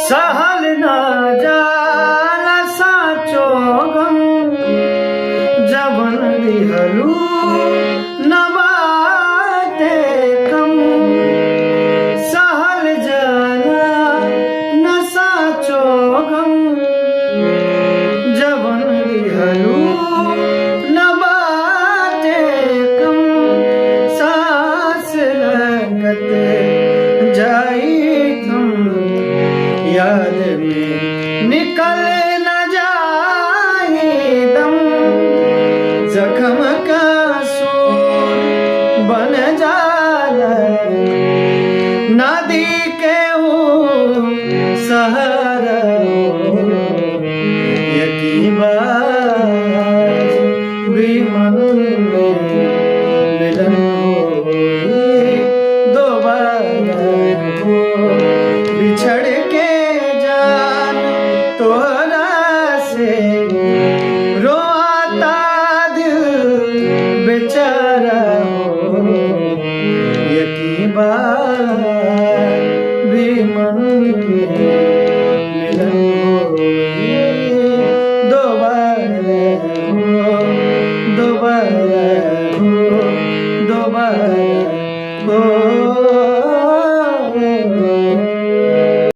सहल न जाला साचो गम जबन दिहलू न बाटे कम। सहल जाला न साचो गम जबन दिहलू न बाटे कम। सांस लगत जाई थम याद में निकल न जाए दम। जख्म का सूर बन जाला नदी के सहारा यकीबाज भी मन में मिलन दोबारा हो। बिछड़ के जान तोरा से रोता दिल बेचारा हो। यकीबाज भी मन में